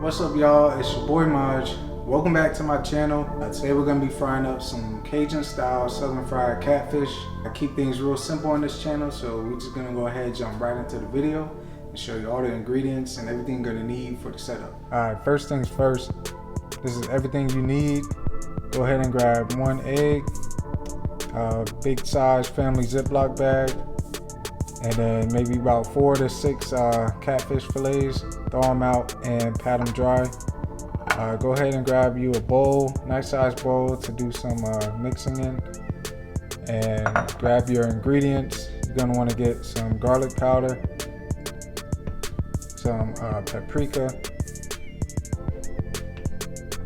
What's up, y'all? It's your boy Maj. Welcome back to my channel. Today we're gonna be frying up some Cajun style southern fried catfish. I keep things real simple on this channel, so we're just gonna go ahead and jump right into the video and show you all the ingredients and everything you're gonna need for the setup. Alright, first things first, this is everything you need. Go ahead and grab 1 egg, big size family Ziploc bag, and then maybe about 4 to 6 catfish fillets. Throw them out and pat them dry. Go ahead and grab you a bowl, nice size bowl to do some mixing in, and grab your ingredients. You're gonna want to get some garlic powder, some paprika,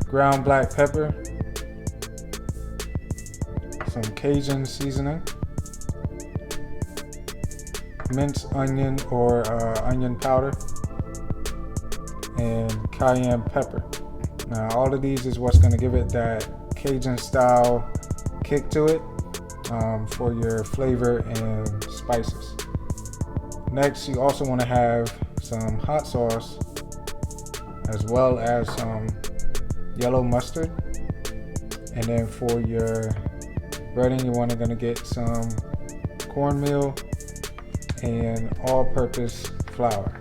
ground black pepper, some Cajun seasoning, minced onion or onion powder, and Cayenne Pepper. Now all of these is what's going to give it that Cajun style kick to it for your flavor and spices. Next, you also want to have some hot sauce as well as some yellow mustard. And then for your breading, you want to get some cornmeal and all-purpose flour.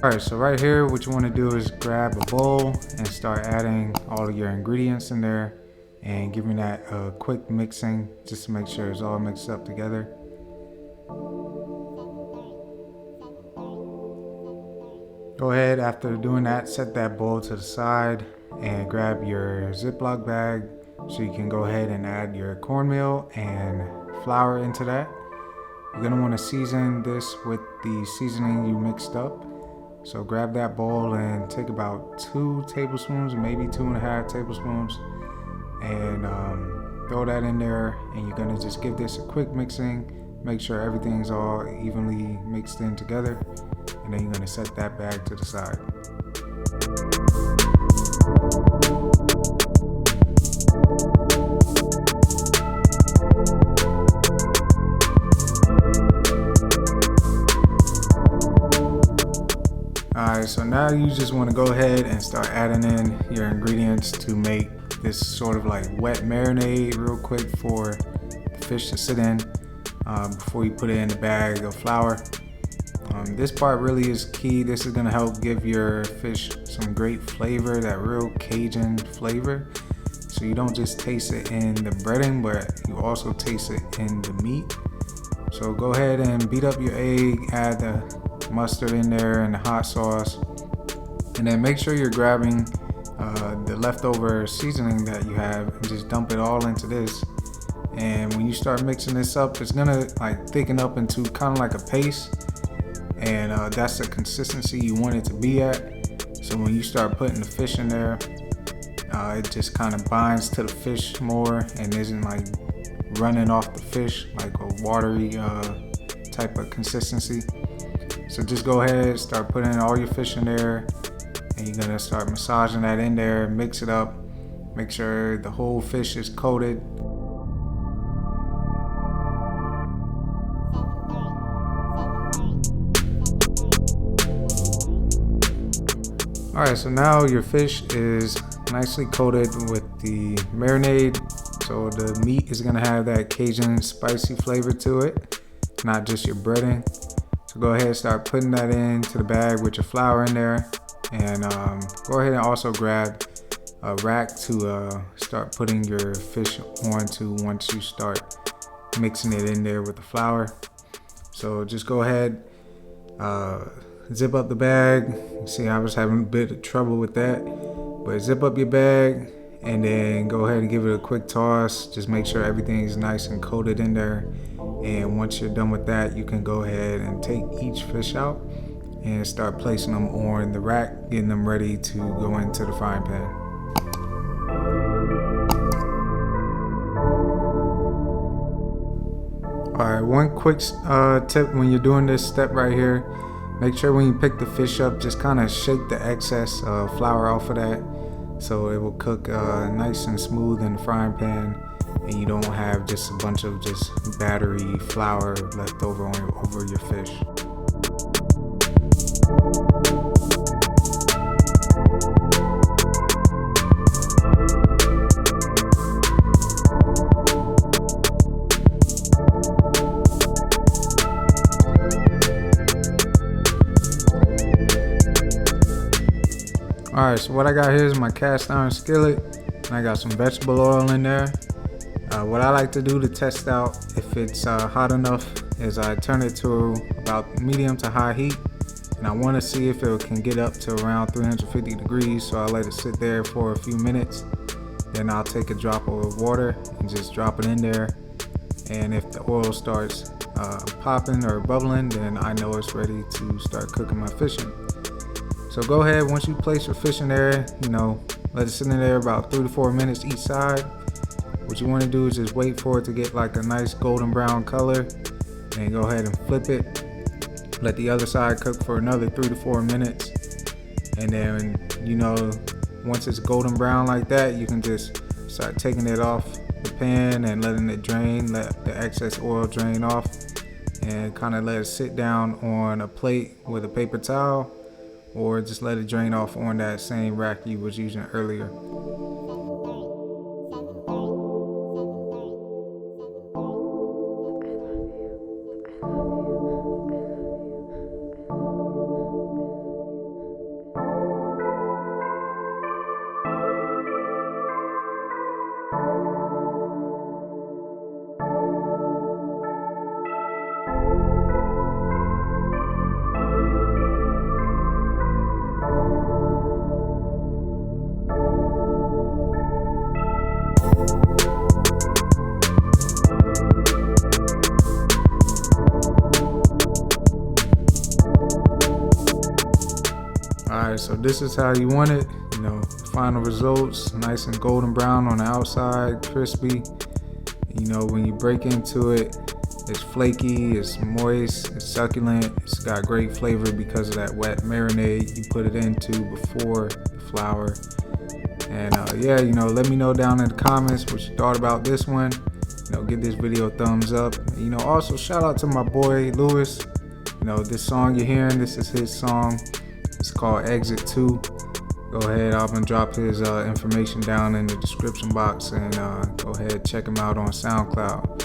Alright, so right here what you want to do is grab a bowl and start adding all of your ingredients in there and giving that a quick mixing just to make sure it's all mixed up together. Go ahead, after doing that, set that bowl to the side and grab your Ziploc bag so you can go ahead and add your cornmeal and flour into that. You're going to want to season this with the seasoning you mixed up. So grab that bowl and take about 2 tablespoons, maybe 2.5 tablespoons, and throw that in there. And you're gonna just give this a quick mixing. Make sure everything's all evenly mixed in together. And then you're gonna set that bag to the side. Alright, so now you just want to go ahead and start adding in your ingredients to make this sort of like wet marinade real quick for the fish to sit in before you put it in the bag of flour. This part really is key. This is going to help give your fish some great flavor, that real Cajun flavor. So you don't just taste it in the breading, but you also taste it in the meat. So go ahead and beat up your egg, add the mustard in there and the hot sauce, and then make sure you're grabbing the leftover seasoning that you have and just dump it all into this. And when you start mixing this up, it's gonna like thicken up into kind of like a paste, and that's the consistency you want it to be at. So when you start putting the fish in there, it just kind of binds to the fish more and isn't like running off the fish like a watery type of consistency. So just go ahead, start putting all your fish in there, and you're gonna start massaging that in there, mix it up, make sure the whole fish is coated. Alright, so now your fish is nicely coated with the marinade. So the meat is gonna have that Cajun spicy flavor to it, not just your breading. So go ahead and start putting that into the bag with your flour in there, and go ahead and also grab a rack to start putting your fish onto once you start mixing it in there with the flour. So just go ahead, zip up the bag. See, I was having a bit of trouble with that, but zip up your bag and then go ahead and give it a quick toss. Just make sure everything is nice and coated in there. And once you're done with that, you can go ahead and take each fish out and start placing them on the rack, getting them ready to go into the frying pan. Alright, one quick tip when you're doing this step right here, make sure when you pick the fish up, just kind of shake the excess flour off of that so it will cook nice and smooth in the frying pan. And you don't have just a bunch of just battery flour left over your fish. Alright, so what I got here is my cast iron skillet, and I got some vegetable oil in there. What I like to do to test out if it's hot enough is I turn it to about medium to high heat, and I want to see if it can get up to around 350 degrees, so I let it sit there for a few minutes. Then I'll take a drop of water and just drop it in there, and if the oil starts popping or bubbling, then I know it's ready to start cooking my fish in. So go ahead, once you place your fish in there, let it sit in there about 3 to 4 minutes each side. What you want to do is just wait for it to get like a nice golden brown color, and go ahead and flip it. Let the other side cook for another 3 to 4 minutes, and then once it's golden brown like that, you can just start taking it off the pan and letting it drain, let the excess oil drain off, and kind of let it sit down on a plate with a paper towel, or just let it drain off on that same rack you was using earlier. Alright, so this is how you want it. Final results, nice and golden brown on the outside, crispy. When you break into it, it's flaky, it's moist, it's succulent, it's got great flavor because of that wet marinade you put it into before the flour. And let me know down in the comments what you thought about this one. Give this video a thumbs up. Also shout out to my boy Lewis. This song you're hearing, this is his song. It's called Exit 2. Go ahead, I'm gonna drop his information down in the description box, and go ahead, check him out on SoundCloud.